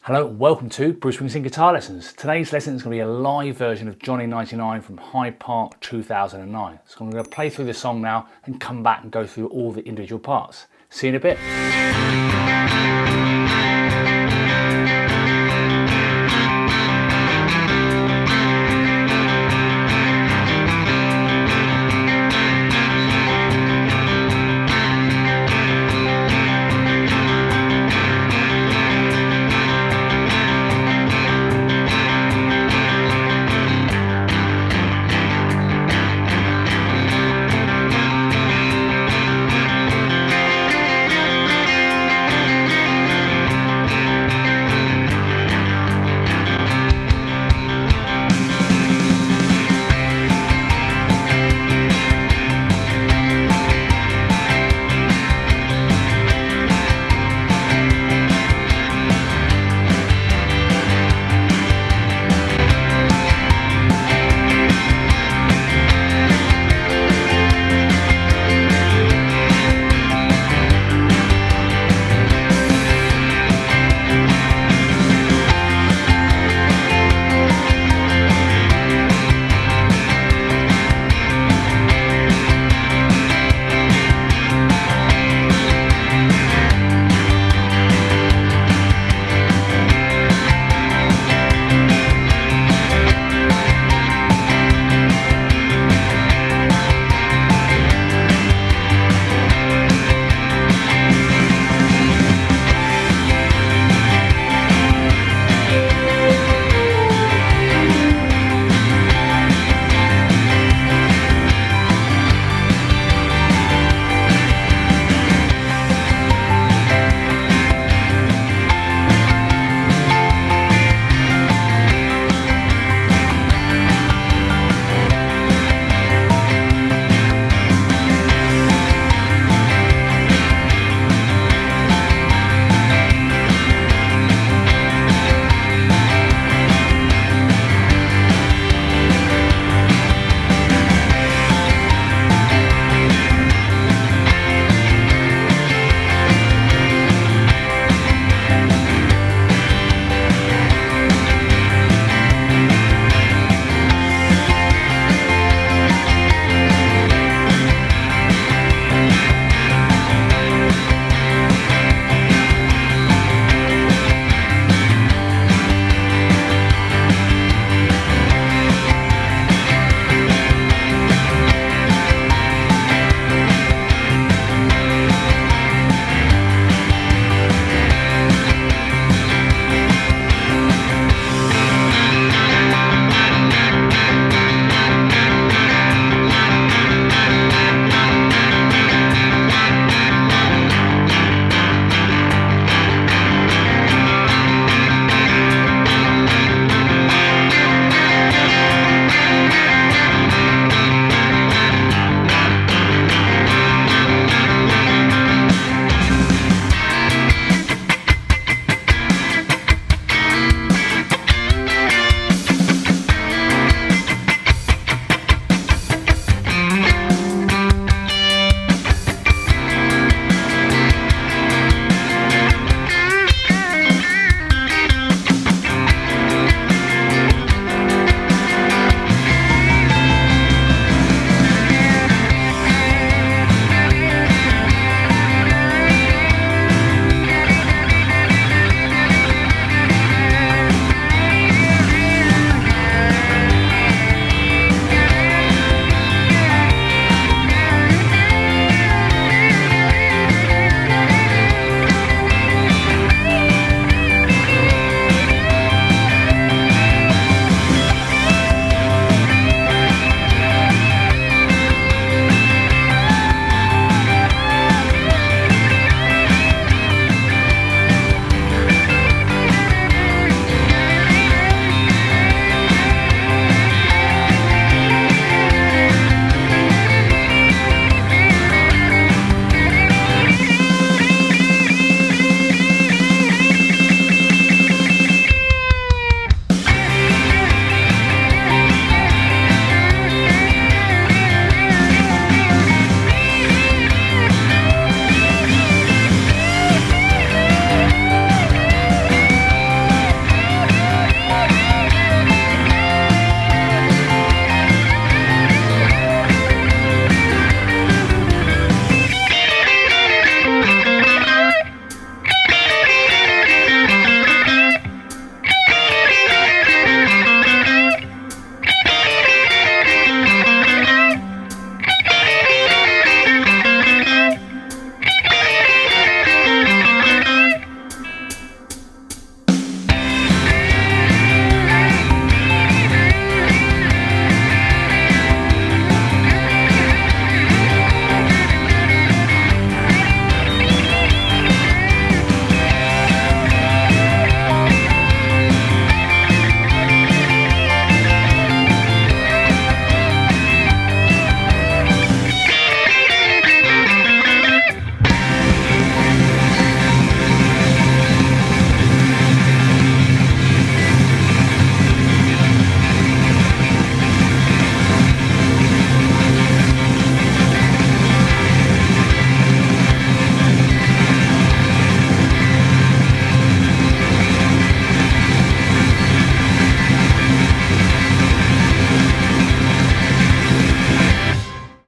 Hello, welcome to Bruce Springsteen Guitar Lessons. Today's lesson is going to be a live version of Johnny 99 from Hyde Park 2009. So I'm going to play through the song now and come back and go through all the individual parts. See you in a bit.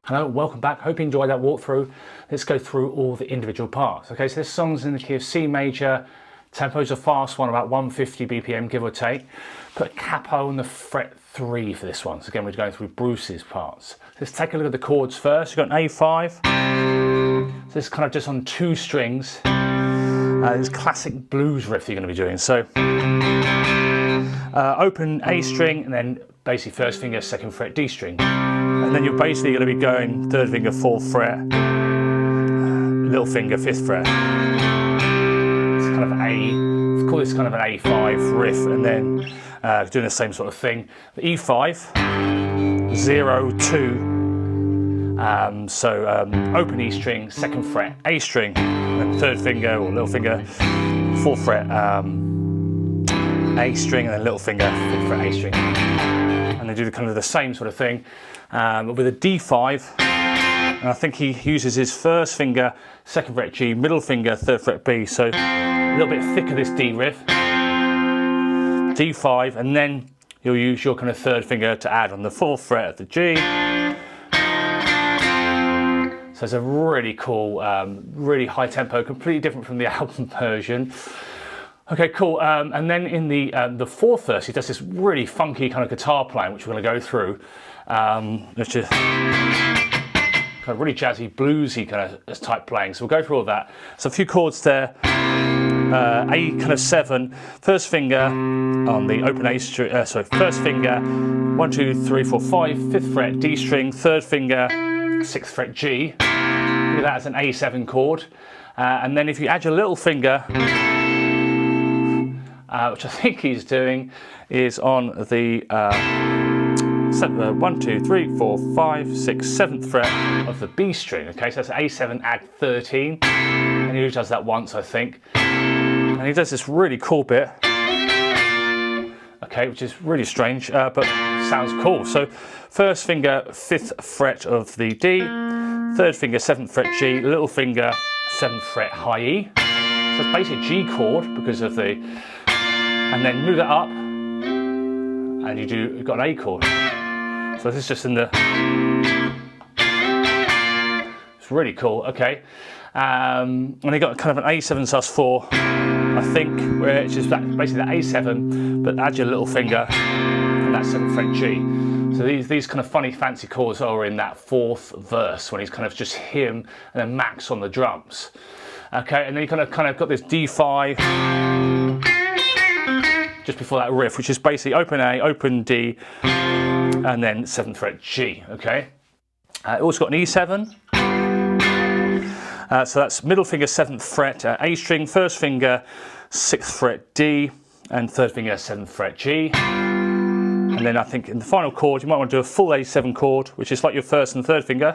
Hello, welcome back. Hope you enjoyed that walkthrough. Let's go through all the individual parts. Okay, so this song's in the key of C major. Tempo's a fast one, about 150 BPM, give or take. Put a capo on the fret 3 for this one. So again, we're going through Bruce's parts. Let's take a look at the chords first. You've got an A5. So this is kind of just on 2 strings. This classic blues riff you're going to be doing. So open A string and then basically first finger, 2nd fret, D string. And then you're basically going to be going 3rd finger, 4th fret, little finger, 5th fret. It's kind of A, call this kind of an A5 riff, and then doing the same sort of thing. The E5, 0, 2. So open E string, 2nd fret, A string, and then 3rd finger or little finger, 4th fret, A string, and then little finger, 5th fret, A string. And they do the kind of the same sort of thing with a D5. And I think he uses his 1st finger, 2nd fret G, middle finger, 3rd fret B. So a little bit thicker this D riff. D5, and then you'll use your kind of 3rd finger to add on the 4th fret of the G. So it's a really cool, really high tempo, completely different from the album version. Okay, cool. And then in the 4th verse, he does this really funky kind of guitar playing, which we're going to go through. It's just kind of really jazzy, bluesy kind of type playing. So we'll go through all that. So a few chords there. A kind of 7, 1st finger on the open A string. Sorry, 1st finger, 1, 2, 3, 4, 5, 5th fret D string, 3rd finger, 6th fret G. Look at that as an A7 chord. And then if you add your little finger, which I think he's doing, is on the 1, 2, 3, 4, 5, 6, 7th fret of the B string. Okay, so that's A7 add 13, and he does that once, I think. And he does this really cool bit, okay, which is really strange, but sounds cool. So 1st finger, 5th fret of the D, 3rd finger, 7th fret G, little finger, 7th fret high E. So it's basically a G chord because of the, and then move that up, and you've got an A chord. So this is just in the, it's really cool, okay. And you got kind of an A7 sus4, I think, where it's just basically that A7, but add your little finger, and that 7th fret G. So these kind of funny fancy chords are in that 4th verse, when he's kind of just him and then Max on the drums. Okay, and then you kind of got this D5, just before that riff, which is basically open A, open D, and then 7th fret G, okay? It also got an E7, so that's middle finger, 7th fret A string, 1st finger, 6th fret D, and 3rd finger, 7th fret G. And then I think in the final chord, you might want to do a full A7 chord, which is like your 1st and 3rd finger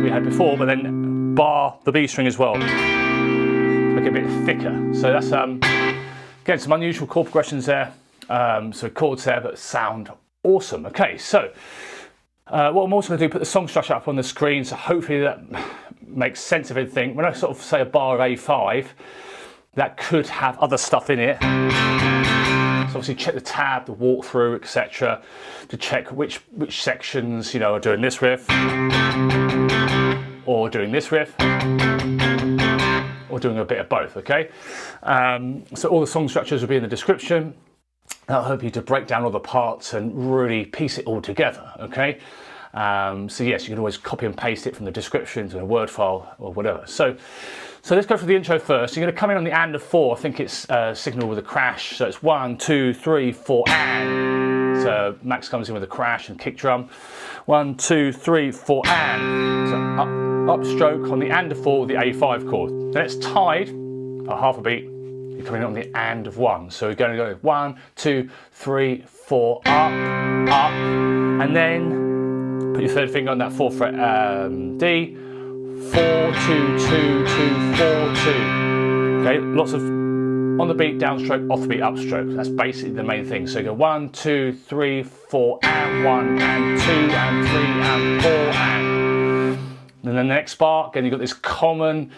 we had before, but then bar the B string as well, to make it a bit thicker. So that's, again, some unusual chord progressions there, so chords there, but sound awesome. Okay, so what I'm also going to do, put the song structure up on the screen, so hopefully that makes sense of everything. When I sort of say a bar of A5, that could have other stuff in it. So obviously check the tab, the walkthrough, etc., to check which sections, you know, are doing this riff, or doing this riff, or doing a bit of both, okay? So all the song structures will be in the description. That'll help you to break down all the parts and really piece it all together, okay? So yes, you can always copy and paste it from the description to a Word file or whatever. So let's go for the intro first. You're going to come in on the and of 4. I think it's signal with a crash. So it's 1, 2, 3, 4, and. So Max comes in with a crash and kick drum. 1, 2, 3, 4, and. So upstroke on the and of 4 with the A5 chord. Then it's tied at half a beat. You're coming in on the and of 1. So we're going to go 1, 2, 3, 4, up, and then put your 3rd finger on that 4th fret D. 4, 2, 2, 2, 4, 2. Okay, lots of on the beat, downstroke, off the beat, upstroke. That's basically the main thing. So you go 1, 2, 3, 4, and 1, and 2, and 3, and 4, and. And then the next bar, again, you've got this common,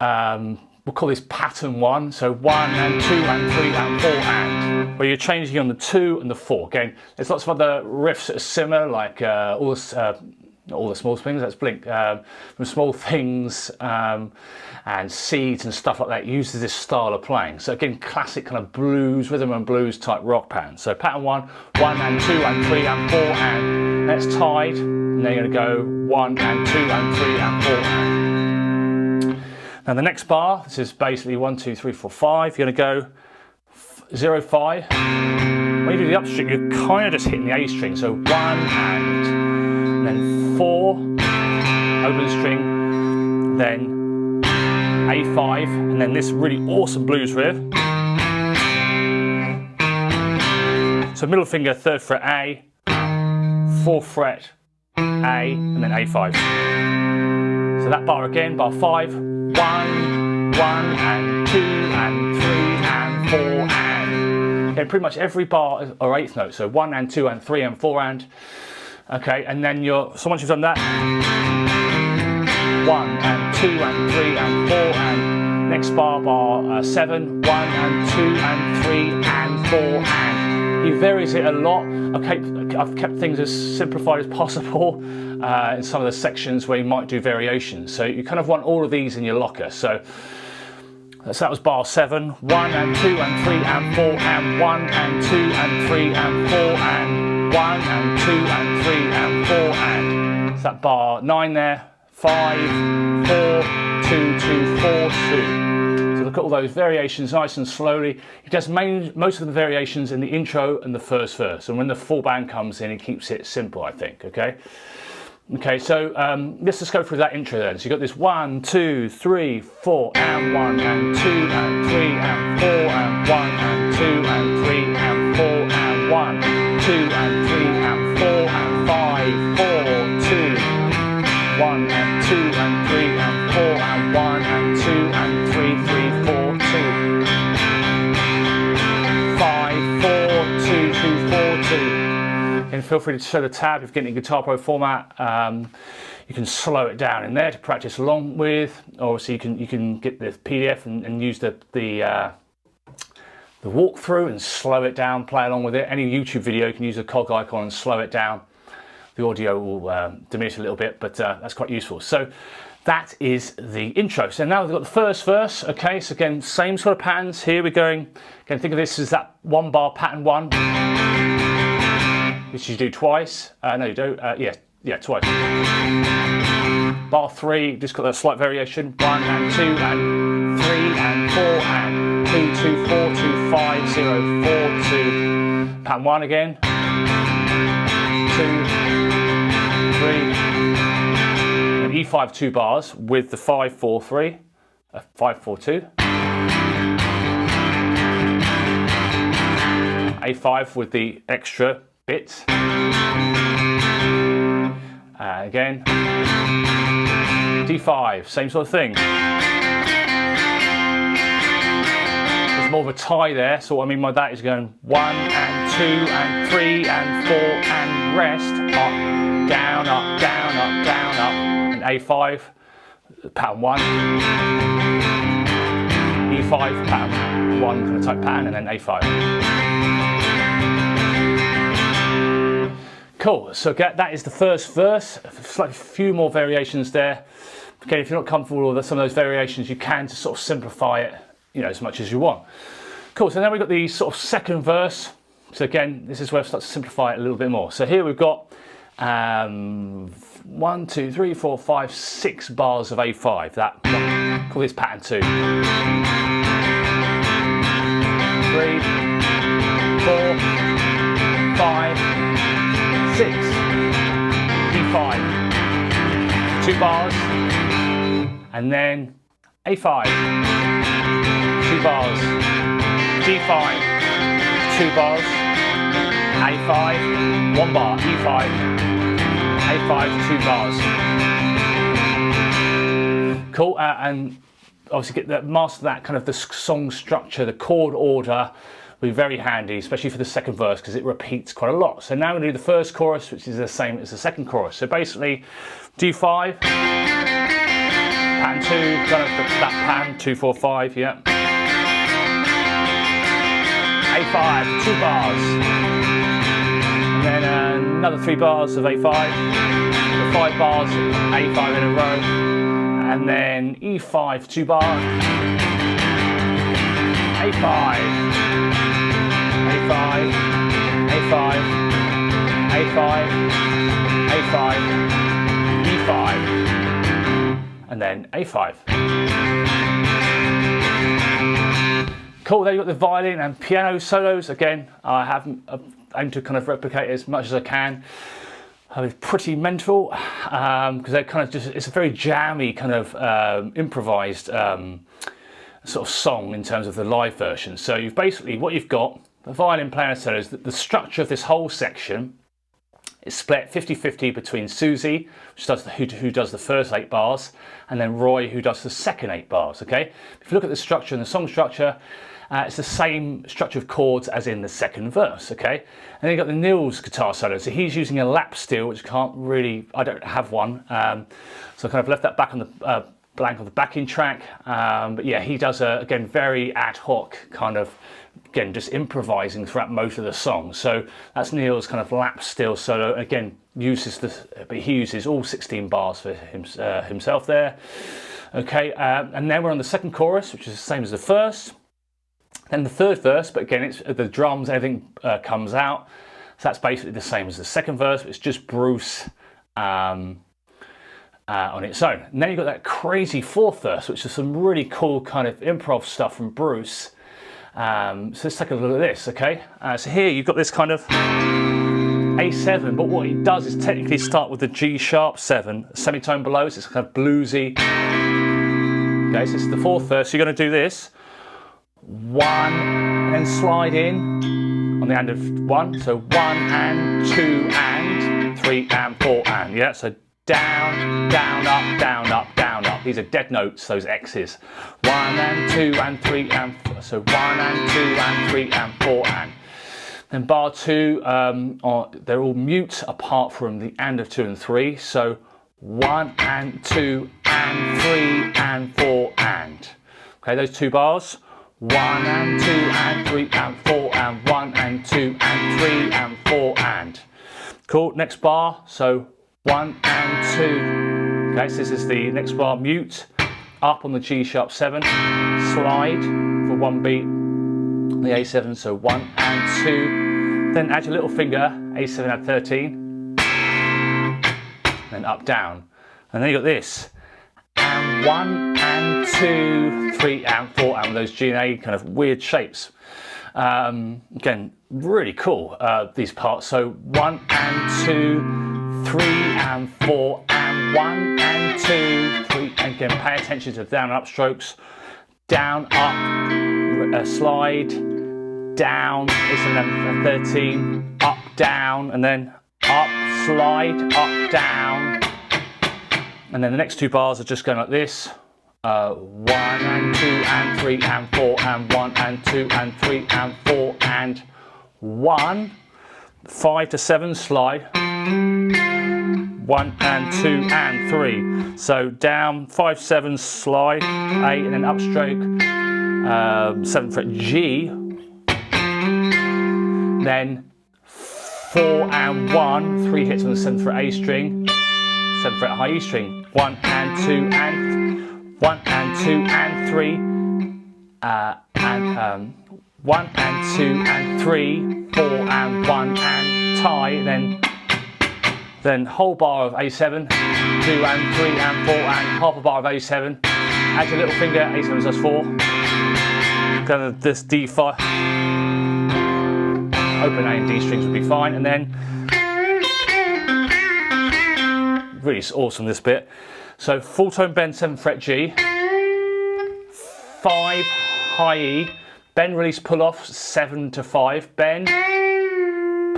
we'll call this pattern 1. So 1, and 2, and 3, and 4, and. Where you're changing on the 2 and the 4. Again, there's lots of other riffs that are similar, like all this not all the small things, let's blink, from small things and seeds and stuff like that, uses this style of playing. So again, classic kind of blues, rhythm and blues type rock pattern. So pattern 1, 1 and 2 and 3 and 4 and that's tied, and then you're going to go 1 and 2 and 3 and 4 and. Now the next bar, this is basically 1, 2, 3, 4, 5, you're going to go 0, 5. When you do the upstring, you're kind of just hitting the A string. So 1 and then 4, open string, then A5, and then this really awesome blues riff. So middle finger, 3rd fret A, 4th fret A, and then A5. So that bar again, bar 5, 1, 1 and 2 and 3 and 4 and. Okay, pretty much every bar are 8th notes, so 1 and 2 and 3 and 4 and. Okay, and then so once you've done that, 1 and 2 and 3 and 4 and. Next bar, bar 7, 1 and 2 and 3 and 4 and. He varies it a lot. Okay, I've kept things as simplified as possible in some of the sections where you might do variations. So you kind of want all of these in your locker. So that was bar 7, 1 and 2 and 3 and 4 and 1 and 2 and 3 and 4 and 1 and 2 and 3 and 4 and. So that bar 9 there, 5, 4, 2, 2, 4, 2. So look at all those variations nice and slowly. He does most of the variations in the intro and the first verse, and when the full band comes in, he keeps it simple, I think, okay? Okay, so let's just go through that intro then. So you've got this 1, 2, 3, 4, and 1, and 2, and 3, and 4, and 1, and 2, and 3, and 4, and 1, 2, and 3, and 4, and 5, 4, 2, 1, and 2, and 3, and 4, and 1, and 2, and 3, 3, 4, 2, 5, 4, 2, 2, 4, 2. And feel free to show the tab if you're getting Guitar Pro format. You can slow it down in there to practice along with. Obviously, you can get the PDF and use the walkthrough and slow it down, play along with it. Any YouTube video, you can use the cog icon and slow it down. The audio will diminish a little bit, but that's quite useful. So that is the intro. So now we've got the first verse. Okay, so again, same sort of patterns. Here we're going. Again, think of this as that 1 bar pattern 1. Which you do twice. No, you don't. Yeah, twice. Bar 3, just got that slight variation. 1 and 2 and 3 and 4 and 2, 2, 4, 2, 5, 0, 4, 2. Pattern 1 again. 2, 3. And E5 2 bars with the 5, 4, 3. 5, 4, 2. A5 with the extra bits. Again, D5, same sort of thing. There's more of a tie there, so what I mean by that is going 1 and 2 and 3 and 4 and rest, up, down, up, down, up, down, up, and A5, pattern 1, E5, pattern 1 kind of type pattern, and then A5. Cool, so that is the first verse. Slightly few more variations there. Okay, if you're not comfortable with some of those variations, you can just sort of simplify it, as much as you want. Cool, so now we've got the sort of second verse. So again, this is where I start to simplify it a little bit more. So here we've got 1, 2, 3, 4, 5, 6 bars of A5. Call this pattern 2. 3, 4, 5, 6, D5, 2 bars, and then A5, 2 bars, D5, 2 bars, A5, 1 bar, E5, A5, 2 bars. Cool, and obviously master that kind of the song structure, the chord order. Be very handy, especially for the second verse, because it repeats quite a lot. So now we're going to do the first chorus, which is the same as the second chorus. So basically, D5, pattern 2, kind of that pattern, 2, 4, 5, yeah. A5, 2 bars. And then another 3 bars of A5, 5 bars, A5 in a row, and then E5 2 bars, A5, A5, A5, A5, A5, E5, and then A5. Cool, there you've got the violin and piano solos. Again, I haven't aimed to kind of replicate as much as I can. It's pretty mental because they're kind of just, it's a very jammy kind of improvised sort of song in terms of the live version. So you've basically, what you've got, the violin piano solos, the structure of this whole section is split 50-50 between Susie, who does the first 8 bars, and then Roy, who does the second 8 bars, okay? If you look at the structure and the song structure, it's the same structure of chords as in the second verse, okay? And then you've got the Neil's guitar solo. So he's using a lap steel, which can't really, I don't have one. So I kind of left that back on the blank on the backing track. But yeah, he does again, very ad hoc kind of, again, just improvising throughout most of the song. So that's Neil's kind of lap steel solo. Again, but he uses all 16 bars for himself there. Okay, and then we're on the second chorus, which is the same as the first. Then the third verse, but again, it's the drums, everything comes out. So that's basically the same as the second verse, but it's just Bruce on its own. And then you've got that crazy fourth verse, which is some really cool kind of improv stuff from Bruce. So let's take a look at this, okay? So here you've got this kind of A7, but what he does is technically start with the G sharp 7, semitone below, so it's kind of bluesy. Okay, so it's the fourth verse, so you're going to do this. 1 and then slide in on the end of 1, so 1 and 2 and 3 and 4 and, yeah, so down, down, up, down, up, down, up. These are dead notes, those X's. 1 and 2 and 3 and 4, so 1 and 2 and 3 and 4 and. Then bar 2, they're all mute apart from the and of 2 and 3, so 1 and 2 and 3 and 4 and. Okay, those 2 bars. 1 and 2 and 3 and 4 and 1 and 2 and 3 and 4 and. Cool, next bar, so 1 and 2. Okay, so this is the next bar, mute, up on the G sharp 7, slide for 1 beat, the A7, so 1 and 2. Then add your little finger, A7 at 13, then up, down. And then you got this. And 1 and 2, 3 and 4 and those G and A kind of weird shapes. Again, really cool, these parts. So 1 and 2, 3 and 4 and 1 and 2, 3. Again, pay attention to the down and up strokes. Down, up, slide, down, it's an 13, up, down, and then up, slide, up, down. And then the next 2 bars are just going like this. 1 and 2 and 3 and 4 and 1 and 2 and 3 and 4 and 1. 5 to 7 slide. 1 and 2 and 3. So down, 5, 7 slide, 8 and then upstroke, 7th fret G. Then 4 and 1, 3 hits on the 7th fret A string. 7th fret high E string, 1 and 2 and 1 and 2 and 3 and 1 and 2 and 3, 4 and 1 and tie, then whole bar of A7, 2 and 3 and 4 and half a bar of A7, add your little finger, A7 does 4, kind of this D5, open A and D strings would be fine, and then really awesome this bit. So full tone bend 7th fret G, 5 high E, bend release pull off 7 to 5, bend,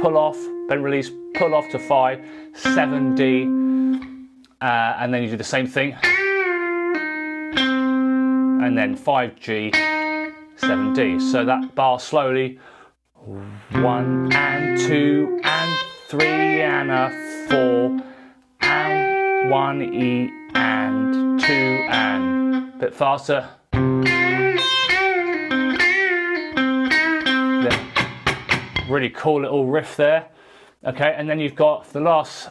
pull off, bend release pull off to 5, 7 D, and then you do the same thing, and then 5 G, 7 D. So that bar slowly, 1 and 2 and 3 and a 4. 1 E and 2 and, a bit faster. Really cool little riff there. Okay, and then you've got for the last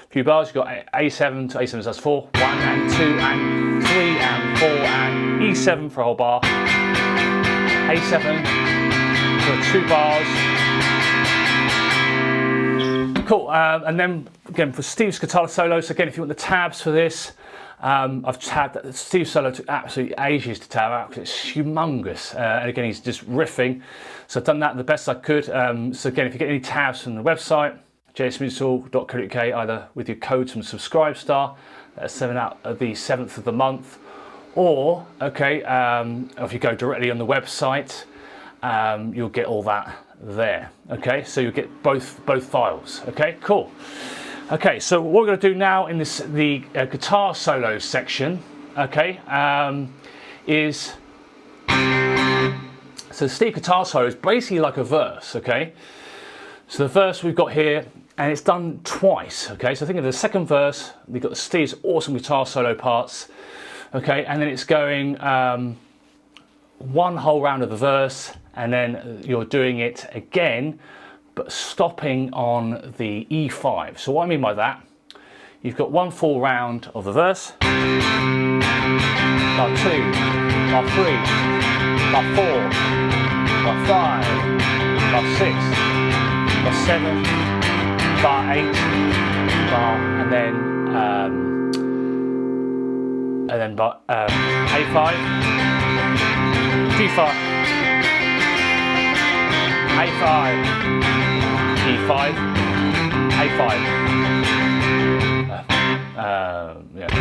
few bars, you've got A7 to A7, so that's 4, 1 and 2 and 3 and 4 and E7 for a whole bar, A7 for 2 bars. Cool, and then again for Steve's guitar solo, so again if you want the tabs for this, I've tabbed that. Steve's solo took absolutely ages to tab out because it's humongous, and again he's just riffing, so I've done that the best I could. So again, if you get any tabs from the website, jsmusical.co.uk, either with your codes from Subscribestar, that's 7 out of the 7th of the month, or okay, if you go directly on the website, you'll get all that there. Okay, so you'll get both files. Okay, cool. Okay, so what we're going to do now in the guitar solo section, okay, is so the Steve guitar solo is basically like a verse. Okay, so the verse we've got here, and it's done twice. Okay, so think of the second verse, we've got Steve's awesome guitar solo parts. Okay, and then it's going one whole round of the verse, and then you're doing it again, but stopping on the E5. So what I mean by that, you've got one full round of the verse, bar 2, bar 3, bar 4, bar 5, bar 6, bar 7, bar 8, bar, and then bar A5, G5, A5, E5, A5. Yeah.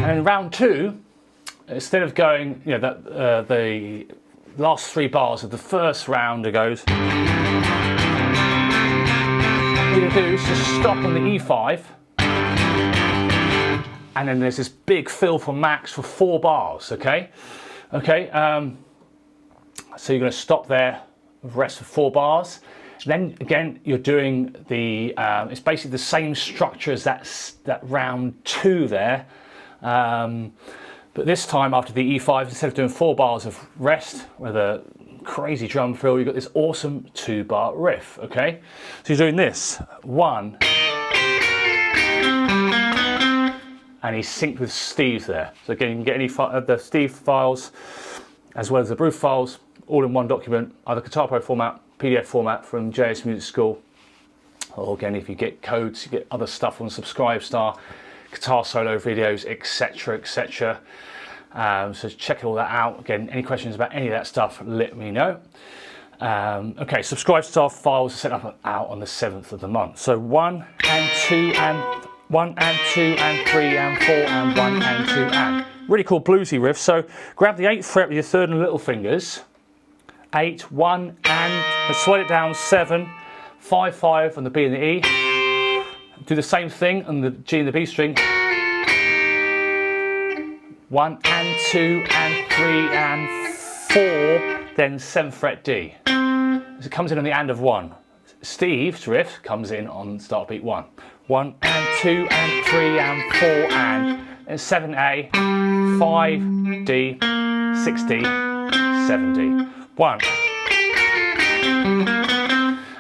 And in round 2, instead of going, you know, the last 3 bars of the first round, it goes. What you do is just stop on the E5, and then there's this big fill for max for 4 bars. Okay, okay. So you're going to stop there, rest for 4 bars. Then again, you're doing the, it's basically the same structure as that round 2 there. But this time after the E5, instead of doing 4 bars of rest with a crazy drum fill, you've got this awesome 2-bar riff, okay? So you're doing this, 1, and he's synced with Steve's there. So again, you can get any the Steve files as well as the Bruce files all in one document, either Guitar Pro format, PDF format from JS Music School, or again if you get codes, you get other stuff on Subscribestar, guitar solo videos, etc, etc. So check all that out. Again, any questions about any of that stuff, let me know. Okay, Subscribestar files are set up out on the 7th of the month. So 1 and 2 and 1 and 2 and 3 and 4 and 1 and 2 and. Really cool bluesy riff. So grab the 8th fret with your 3rd and little fingers. 8, 1 and, let's slide it down, 7, 5, 5 on the B and the E. Do the same thing on the G and the B string. 1 and 2 and 3 and 4, then 7th fret D. So it comes in on the and of 1. Steve's riff comes in on start beat 1. 1 and 2 and 3 and 4 and 7A, 5D, 6D, 7D. 1.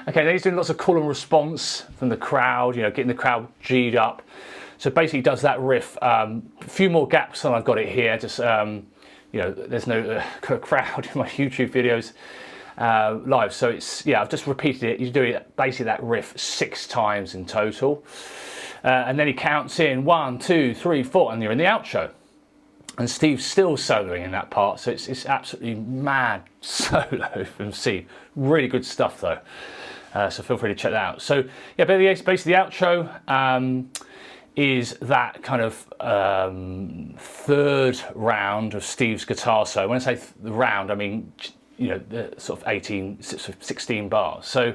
Okay, then he's doing lots of call and response from the crowd, you know, getting the crowd G'd up. So basically he does that riff. A few more gaps than I've got it here. Just, you know, there's no crowd in my YouTube videos live. So it's, yeah, I've just repeated it. He's doing basically that riff 6 times in total. And then he counts in 1, 2, 3, 4, and you're in the outro. And Steve's still soloing in that part, so it's absolutely mad solo from Steve. Really good stuff though, so feel free to check that out. So yeah, basically the outro is that kind of 3rd round of Steve's guitar solo. When I say the round, I mean, you know, the sort of 16 bars. So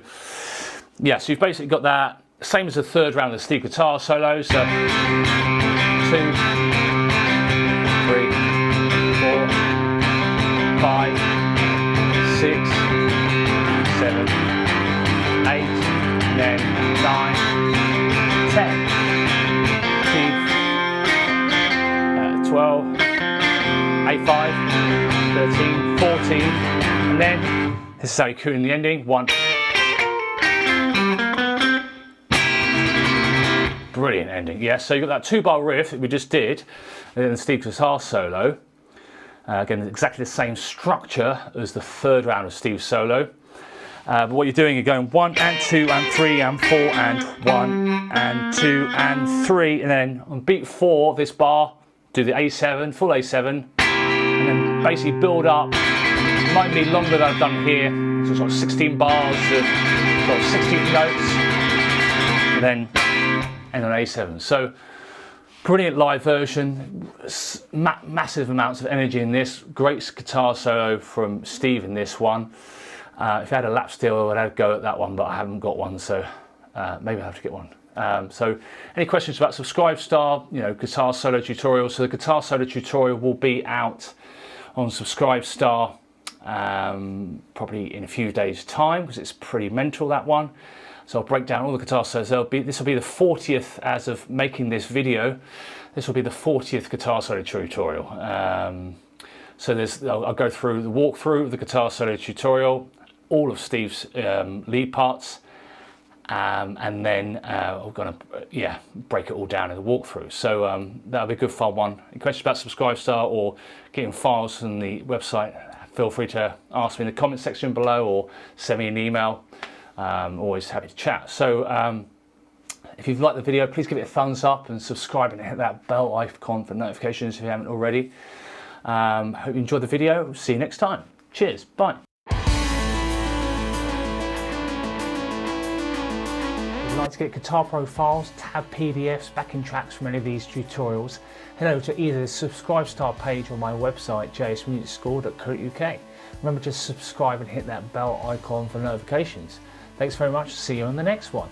yeah, so you've basically got that, same as the 3rd round of the Steve guitar solo. So 2, 3, 4, 5, 6, 7, 8, and then 9, 10, 12, A5, 13, 14, and then this is how you cue in the ending. 1, 2, Brilliant ending. Yeah, so you got that 2-bar riff that we just did, and then Steve's guitar solo. Again, exactly the same structure as the third round of Steve's solo. But what you're doing, you're going 1 and 2 and 3 and 4 and 1 and 2 and 3, and then on beat 4 of this bar, do the A7, full A7, and then basically build up. It might be longer than I've done here, so sort of 16 bars of sort of 16 notes, and then end on A7. So brilliant live version, massive amounts of energy in this, great guitar solo from Steve in this one. If I had a lap steel, I would have a go at that one, but I haven't got one, so maybe I'll have to get one. So any questions about Subscribestar, you know, guitar solo tutorial? So the guitar solo tutorial will be out on Subscribestar probably in a few days' time, because it's pretty mental, that one. So I'll break down all the guitar solos. This will be the 40th, as of making this video, this will be the 40th guitar solo tutorial. So I'll go through the walkthrough of the guitar solo tutorial, all of Steve's lead parts, and then I'm gonna break it all down in the walkthrough. So that'll be a good fun one. Any questions about Subscribestar or getting files from the website, feel free to ask me in the comment section below or send me an email. Always happy to chat. So if you've liked the video, please give it a thumbs up and subscribe and hit that bell icon for notifications if you haven't already. Hope you enjoyed the video. See you next time. Cheers. Bye. If you'd like to get guitar profiles, tab PDFs, backing tracks from any of these tutorials, head over to either the Subscribestar page or my website, jsmusicschool.co.uk. Remember to subscribe and hit that bell icon for notifications. Thanks very much. See you on the next one.